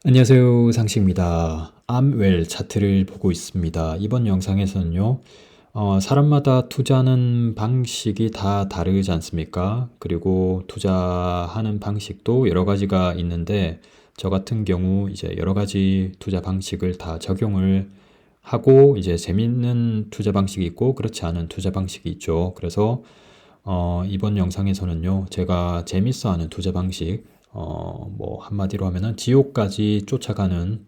안녕하세요. 상식입니다. 암웰 차트를 보고 있습니다. 이번 영상에서는요, 사람마다 투자하는 방식이 다 다르지 않습니까? 그리고 투자하는 방식도 여러 가지가 있는데, 저 같은 경우 이제 여러 가지 투자 방식을 다 적용을 하고, 이제 재밌는 투자 방식이 있고, 그렇지 않은 투자 방식이 있죠. 그래서 이번 영상에서는요, 제가 재밌어 하는 투자 방식, 뭐, 한마디로 하면은 지옥까지 쫓아가는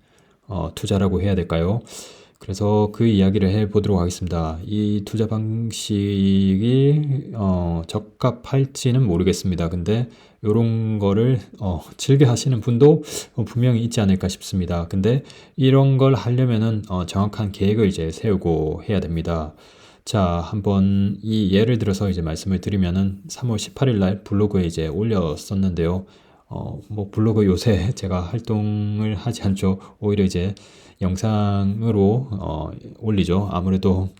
투자라고 해야 될까요? 그래서 그 이야기를 해보도록 하겠습니다. 이 투자 방식이 적합할지는 모르겠습니다. 근데 이런 거를 즐겨 하시는 분도 분명히 있지 않을까 싶습니다. 근데 이런 걸 하려면은 정확한 계획을 이제 세우고 해야 됩니다. 자, 한번 이 예를 들어서 이제 말씀을 드리면은 3월 18일 날 블로그에 이제 올렸었는데요. 뭐 블로그 요새 제가 활동을 하지 않죠. 오히려 이제 영상으로 올리죠. 아무래도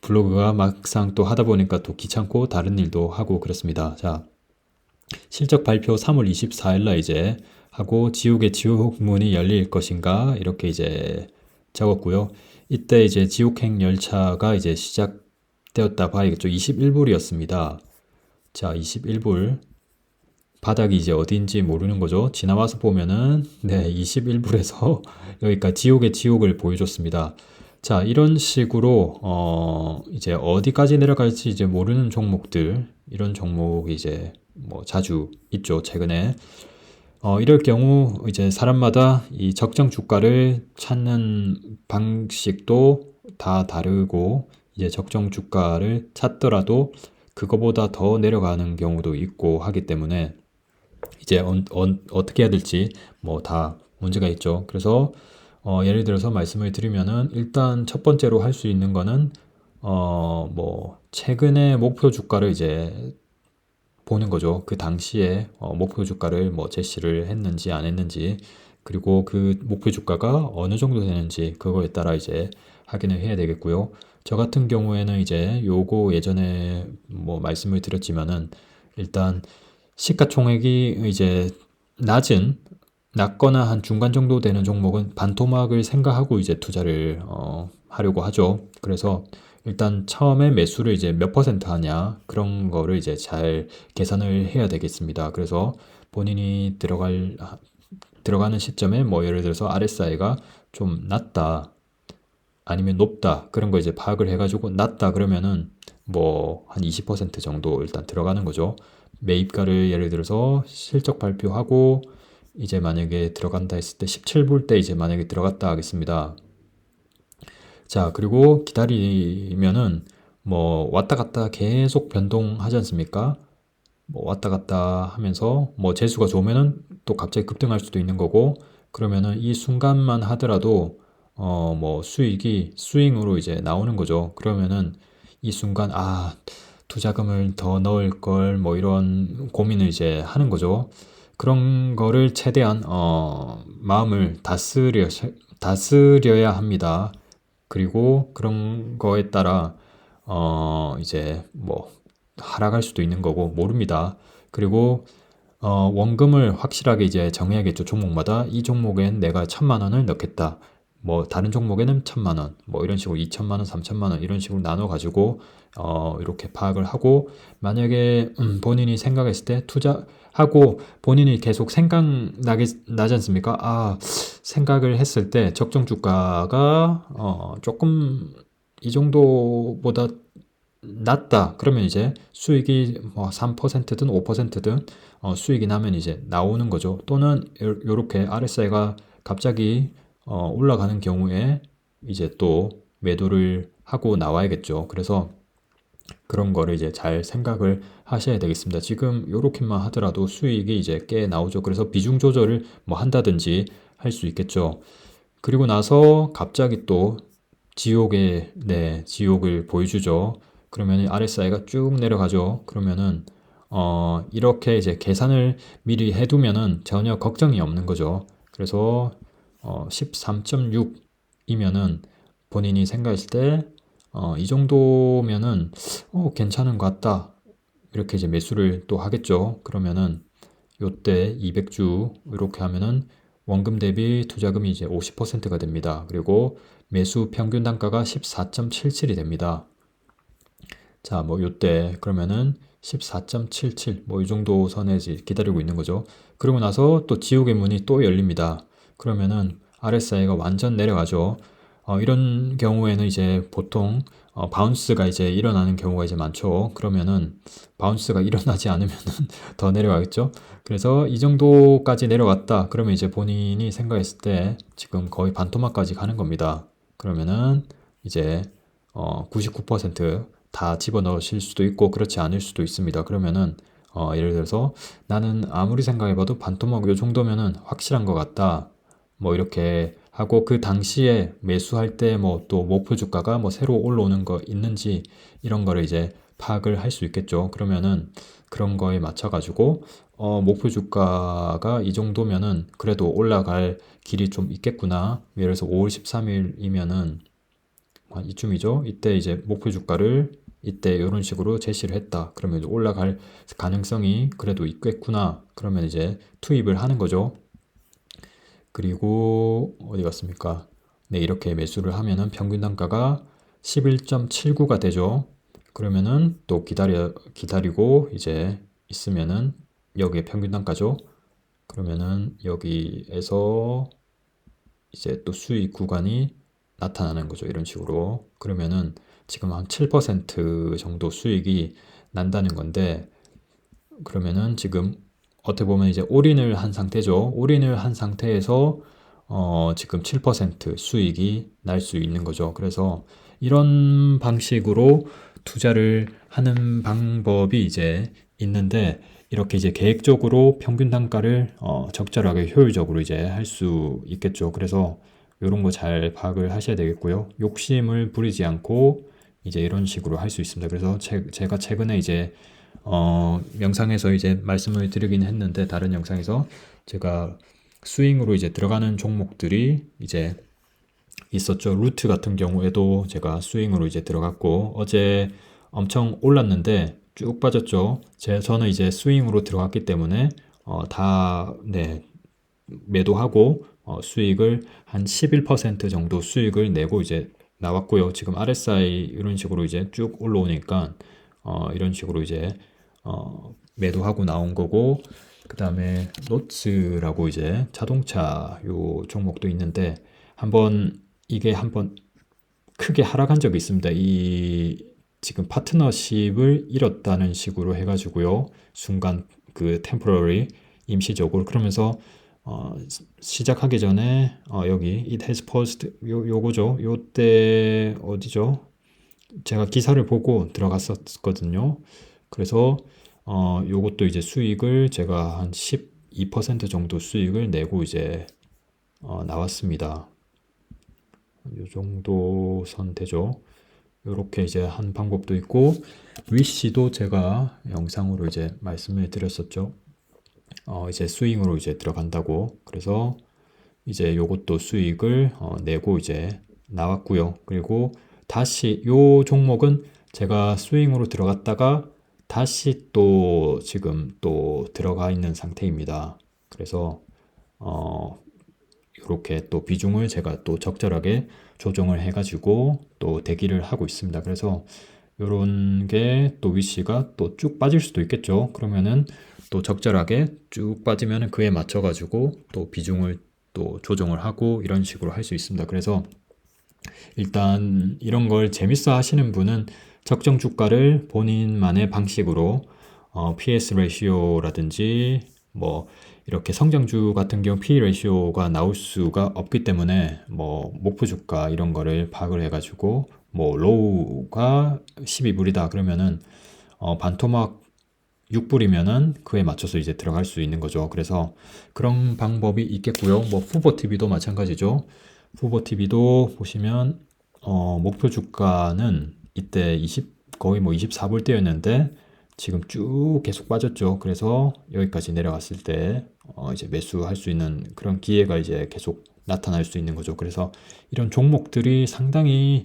블로그가 막상 또 하다 보니까 또 귀찮고 다른 일도 하고 그렇습니다. 자, 실적 발표 3월 24일 날 이제 하고 지옥의 지옥문이 열릴 것인가 이렇게 이제 적었고요. 이때 이제 지옥행 열차가 이제 시작되었다 봐야겠죠. 21불이었습니다. 자, 21불. 바닥이 이제 어딘지 모르는 거죠. 지나와서 보면은, 네, 21불에서 여기까지 지옥의 지옥을 보여줬습니다. 자, 이런 식으로, 이제 어디까지 내려갈지 이제 모르는 종목들, 이런 종목이 이제 뭐 자주 있죠, 최근에. 이럴 경우 이제 사람마다 이 적정 주가를 찾는 방식도 다 다르고 이제 적정 주가를 찾더라도 그거보다 더 내려가는 경우도 있고 하기 때문에 이제 떻게 해야 될지 뭐 다 문제가 있죠. 그래서 예를 들어서 말씀을 드리면은 일단 첫 번째로 할 수 있는 거는 뭐 최근에 목표 주가를 이제 보는 거죠. 그 당시에 목표 주가를 뭐 제시를 했는지 안 했는지 그리고 그 목표 주가가 어느 정도 되는지 그거에 따라 이제 확인을 해야 되겠고요. 저 같은 경우에는 이제 요거 예전에 뭐 말씀을 드렸지만은 일단 시가총액이 이제 낮거나 한 중간 정도 되는 종목은 반토막을 생각하고 이제 투자를 하려고 하죠. 그래서 일단 처음에 매수를 이제 몇 퍼센트 하냐 그런 거를 이제 잘 계산을 해야 되겠습니다. 그래서 본인이 들어가는 시점에 뭐 예를 들어서 RSI가 좀 낮다 아니면 높다 그런 거 이제 파악을 해가지고 낮다 그러면은 뭐 한 20% 정도 일단 들어가는 거죠. 매입가를 예를 들어서 실적 발표하고 이제 만약에 들어간다 했을 때 17불 때 이제 만약에 들어갔다 하겠습니다. 자, 그리고 기다리면은 뭐 왔다 갔다 계속 변동하지 않습니까? 뭐 왔다 갔다 하면서 뭐 재수가 좋으면은 또 갑자기 급등할 수도 있는 거고 그러면은 이 순간만 하더라도 뭐 수익이 스윙으로 이제 나오는 거죠. 그러면은 이 순간 투자금을 더 넣을 걸 뭐 이런 고민을 이제 하는 거죠. 그런 거를 최대한 마음을 다스려야 합니다. 그리고 그런 거에 따라 이제 뭐 하락할 수도 있는 거고 모릅니다. 그리고 원금을 확실하게 이제 정해야겠죠. 종목마다 이 종목엔 내가 1,000만 원을 넣겠다. 뭐 다른 종목에는 1,000만 원, 뭐 이런 식으로 2,000만 원, 3,000만 원 이런 식으로 나눠 가지고 이렇게 파악을 하고 만약에 본인이 생각했을 때 투자하고 본인이 계속 나지 않습니까? 생각을 했을 때 적정 주가가 조금 이 정도보다 낮다. 그러면 이제 수익이 뭐 3%든 5%든 수익이 나면 이제 나오는 거죠. 또는 요렇게 RSI가 갑자기 올라가는 경우에 이제 또 매도를 하고 나와야겠죠. 그래서 그런 거를 이제 잘 생각을 하셔야 되겠습니다. 지금 요렇게만 하더라도 수익이 이제 꽤 나오죠. 그래서 비중 조절을 뭐 한다든지 할 수 있겠죠. 그리고 나서 갑자기 또 지옥을 보여주죠. 그러면 RSI가 쭉 내려가죠. 그러면은 이렇게 이제 계산을 미리 해두면은 전혀 걱정이 없는 거죠. 그래서 13.6이면은 본인이 생각했을 때 이 정도면은 괜찮은 것 같다. 이렇게 이제 매수를 또 하겠죠. 그러면은 요때 200주 이렇게 하면은 원금 대비 투자금이 이제 50%가 됩니다. 그리고 매수 평균 단가가 14.77이 됩니다. 자, 뭐 요때 그러면은 14.77 뭐 이 정도 선에 이제 기다리고 있는 거죠. 그러고 나서 또 지옥의 문이 또 열립니다. 그러면은 RSI가 완전 내려가죠. 이런 경우에는 이제 보통 바운스가 이제 일어나는 경우가 이제 많죠. 그러면은 바운스가 일어나지 않으면은 더 내려가겠죠. 그래서 이 정도까지 내려갔다. 그러면 이제 본인이 생각했을 때 지금 거의 반토막까지 가는 겁니다. 그러면은 이제 99%다 집어넣으실 수도 있고 그렇지 않을 수도 있습니다. 그러면은 예를 들어서 나는 아무리 생각해봐도 반토막 요 정도면은 확실한 것 같다. 뭐 이렇게 하고 그 당시에 매수할 때 뭐 또 목표 주가가 뭐 새로 올라오는 거 있는지 이런 거를 이제 파악을 할 수 있겠죠. 그러면은 그런 거에 맞춰 가지고 목표 주가가 이 정도면은 그래도 올라갈 길이 좀 있겠구나. 예를 들어서 5월 13일이면은 한 이쯤이죠. 이때 이제 목표 주가를 이때 이런 식으로 제시를 했다. 그러면 이제 올라갈 가능성이 그래도 있겠구나. 그러면 이제 투입을 하는 거죠. 그리고 어디 갔습니까? 네, 이렇게 매수를 하면은 평균 단가가 11.79가 되죠. 그러면은 또 기다리고 이제 있으면은 여기에 평균 단가죠. 그러면은 여기에서 이제 또 수익 구간이 나타나는 거죠. 이런 식으로. 그러면은 지금 한 7% 정도 수익이 난다는 건데, 그러면은 지금 어떻게 보면 이제 올인을 한 상태죠. 올인을 한 상태에서 지금 7% 수익이 날 수 있는 거죠. 그래서 이런 방식으로 투자를 하는 방법이 이제 있는데, 이렇게 이제 계획적으로 평균 단가를 적절하게 효율적으로 이제 할 수 있겠죠. 그래서 이런 거 잘 파악을 하셔야 되겠고요. 욕심을 부리지 않고 이제 이런 식으로 할 수 있습니다. 그래서 제가 최근에 이제 영상에서 이제 말씀을 드리긴 했는데 다른 영상에서 제가 스윙으로 이제 들어가는 종목들이 이제 있었죠. 루트 같은 경우에도 제가 스윙으로 이제 들어갔고 어제 엄청 올랐는데 쭉 빠졌죠. 저는 이제 스윙으로 들어갔기 때문에 네, 매도하고 수익을 한 11% 정도 수익을 내고 이제 나왔고요. 지금 RSI 이런 식으로 이제 쭉 올라오니까 이런 식으로 이제 매도하고 나온 거고, 그 다음에 노츠라고 이제 자동차 요 종목도 있는데 이게 한번 크게 하락한 적이 있습니다. 이 지금 파트너십을 잃었다는 식으로 해가지고요. 순간 그 템포러리 임시적으로 그러면서 시작하기 전에 여기 it has paused 요거죠. 요때 어디죠? 제가 기사를 보고 들어갔었거든요. 그래서 요것도 이제 수익을 제가 한 12% 정도 수익을 내고 이제 나왔습니다. 요 정도 선 되죠. 요렇게 이제 한 방법도 있고 위시도 제가 영상으로 이제 말씀을 드렸었죠. 이제 스윙으로 이제 들어간다고. 그래서 이제 요것도 수익을 내고 이제 나왔고요. 그리고 다시 요 종목은 제가 스윙으로 들어갔다가 다시 또 지금 또 들어가 있는 상태입니다. 그래서 이렇게 또 비중을 제가 또 적절하게 조정을 해가지고 또 대기를 하고 있습니다. 그래서 요런 게 또 위치가 또 쭉 빠질 수도 있겠죠. 그러면은 또 적절하게 쭉 빠지면은 그에 맞춰가지고 또 비중을 또 조정을 하고 이런 식으로 할 수 있습니다. 그래서 일단 이런 걸 재밌어 하시는 분은 적정 주가를 본인만의 방식으로 PS 레시오라든지 뭐 이렇게 성장주 같은 경우 P 레시오가 나올 수가 없기 때문에 뭐 목표 주가 이런 거를 파악을 해가지고 뭐 로우가 12불이다 그러면은 반토막 6불이면은 그에 맞춰서 이제 들어갈 수 있는 거죠. 그래서 그런 방법이 있겠고요. 뭐 후보 TV도 마찬가지죠. 후보 TV도 보시면 목표 주가는 이때 거의 뭐 24불대였는데 지금 쭉 계속 빠졌죠. 그래서 여기까지 내려갔을 때 이제 매수할 수 있는 그런 기회가 이제 계속 나타날 수 있는 거죠. 그래서 이런 종목들이 상당히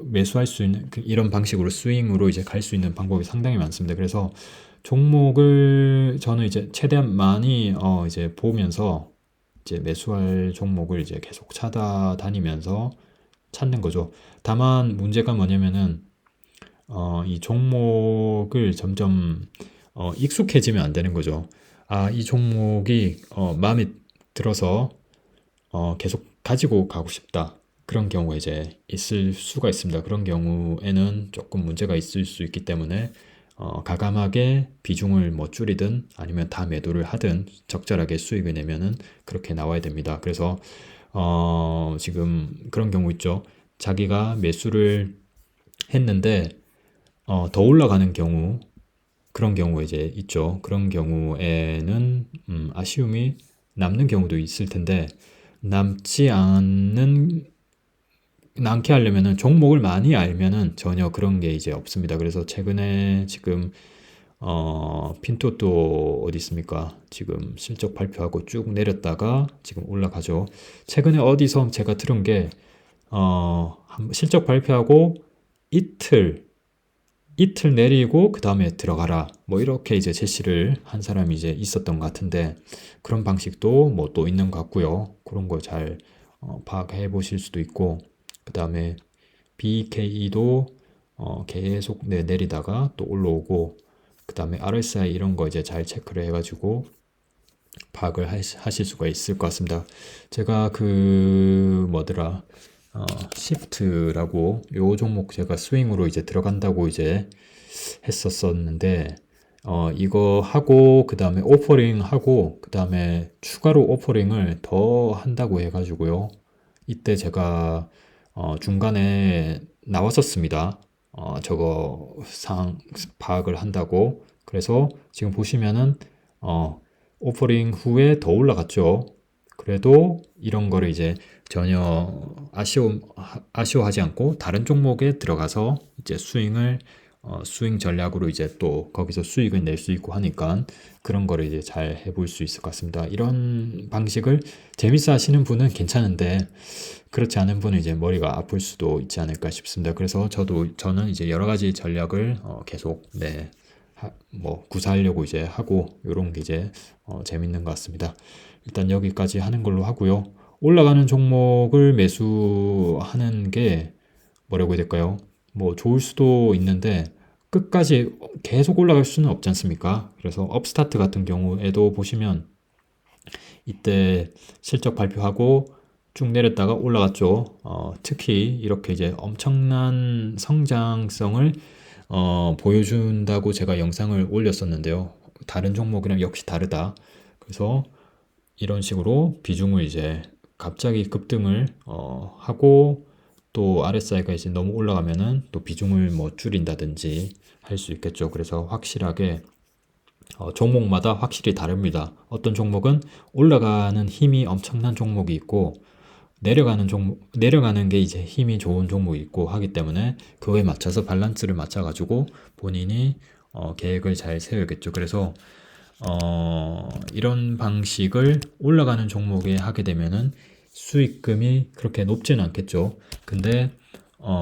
매수할 수 있는 이런 방식으로 스윙으로 이제 갈 수 있는 방법이 상당히 많습니다. 그래서 종목을 저는 이제 최대한 많이 이제 보면서 이제 매수할 종목을 이제 계속 찾아다니면서 찾는 거죠. 다만 문제가 뭐냐면은 이 종목을 점점 익숙해지면 안 되는 거죠. 아, 이 종목이 마음에 들어서 계속 가지고 가고 싶다. 그런 경우가 이제 있을 수가 있습니다. 그런 경우에는 조금 문제가 있을 수 있기 때문에 가감하게 비중을 뭐 줄이든 아니면 다 매도를 하든 적절하게 수익을 내면은 그렇게 나와야 됩니다. 그래서 지금 그런 경우 있죠. 자기가 매수를 했는데 더 올라가는 경우 그런 경우 이제 있죠. 그런 경우에는 아쉬움이 남는 경우도 있을 텐데 남지 않게 하려면은 종목을 많이 알면은 전혀 그런 게 이제 없습니다. 그래서 최근에 지금 핀토또 어디 있습니까? 지금 실적 발표하고 쭉 내렸다가 지금 올라가죠. 최근에 어디서 제가 들은 게 실적 발표하고 이틀 내리고 그 다음에 들어가라 뭐 이렇게 이제 제시를 한 사람이 이제 있었던 것 같은데 그런 방식도 뭐 또 있는 것 같고요. 그런 거 잘 파악해 보실 수도 있고 그 다음에 BKE도 계속 내리다가 또 올라오고 그 다음에 RSI 이런 거 이제 잘 체크를 해가지고 파악을 하실 수가 있을 것 같습니다. 제가 그 뭐더라 시프트라고 요 종목 제가 스윙으로 이제 들어간다고 이제 했었었는데 이거 하고 그 다음에 오퍼링 하고 그 다음에 추가로 오퍼링을 더 한다고 해가지고요. 이때 제가 중간에 나왔었습니다. 저거 상 파악을 한다고. 그래서 지금 보시면은 오퍼링 후에 더 올라갔죠. 그래도 이런 거를 이제 전혀 아쉬워하지 않고 다른 종목에 들어가서 이제 스윙 전략으로 이제 또 거기서 수익을 낼 수 있고 하니까 그런 거를 이제 잘 해볼 수 있을 것 같습니다. 이런 방식을 재밌어 하시는 분은 괜찮은데 그렇지 않은 분은 이제 머리가 아플 수도 있지 않을까 싶습니다. 그래서 저는 이제 여러 가지 전략을 계속 뭐 구사하려고 이제 하고 이런 게 이제 재밌는 것 같습니다. 일단 여기까지 하는 걸로 하고요. 올라가는 종목을 매수하는 게 뭐라고 해야 될까요? 뭐 좋을 수도 있는데 끝까지 계속 올라갈 수는 없지 않습니까? 그래서 업스타트 같은 경우에도 보시면 이때 실적 발표하고 쭉 내렸다가 올라갔죠. 특히 이렇게 이제 엄청난 성장성을 보여준다고 제가 영상을 올렸었는데요. 다른 종목이랑 역시 다르다. 그래서 이런 식으로 비중을 이제 갑자기 급등을 하고 또 RSI가 이제 너무 올라가면은 또 비중을 뭐 줄인다든지 할 수 있겠죠. 그래서 확실하게 종목마다 확실히 다릅니다. 어떤 종목은 올라가는 힘이 엄청난 종목이 있고 내려가는 게 이제 힘이 좋은 종목이 있고 하기 때문에 그거에 맞춰서 밸런스를 맞춰가지고 본인이 계획을 잘 세워야겠죠. 그래서 이런 방식을 올라가는 종목에 하게 되면은 수익금이 그렇게 높지는 않겠죠. 근데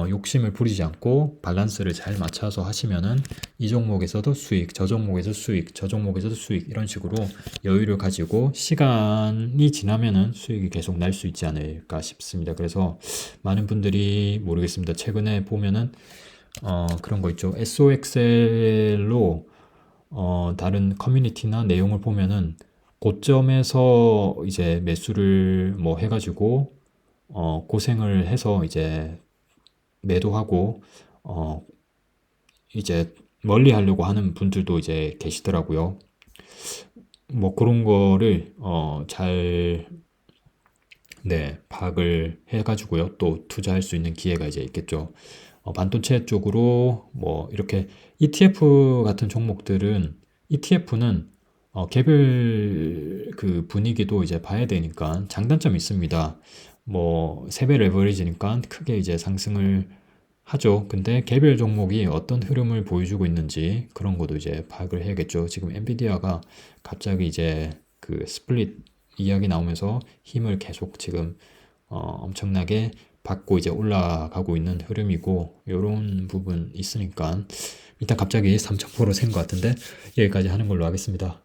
욕심을 부리지 않고 밸런스를 잘 맞춰서 하시면은 이 종목에서도 수익, 저 종목에서 수익, 저 종목에서도 수익 이런 식으로 여유를 가지고 시간이 지나면은 수익이 계속 날 수 있지 않을까 싶습니다. 그래서 많은 분들이 모르겠습니다. 최근에 보면은 그런 거 있죠. SOXL로 다른 커뮤니티나 내용을 보면은 고점에서 이제 매수를 뭐 해가지고 고생을 해서 이제 매도하고 이제 멀리 하려고 하는 분들도 이제 계시더라고요. 뭐 그런 거를 잘 파악을 해가지고요. 또 투자할 수 있는 기회가 이제 있겠죠. 반도체 쪽으로 뭐 이렇게 ETF 같은 종목들은 ETF는 개별 그 분위기도 이제 봐야 되니까 장단점이 있습니다. 뭐 3배 레버리지니까 크게 이제 상승을 하죠. 근데 개별 종목이 어떤 흐름을 보여주고 있는지 그런 것도 이제 파악을 해야겠죠. 지금 엔비디아가 갑자기 이제 그 스플릿 이야기 나오면서 힘을 계속 지금 엄청나게 받고 이제 올라가고 있는 흐름이고 요런 부분 있으니까 일단 갑자기 3,000% 센 것 같은데 여기까지 하는 걸로 하겠습니다.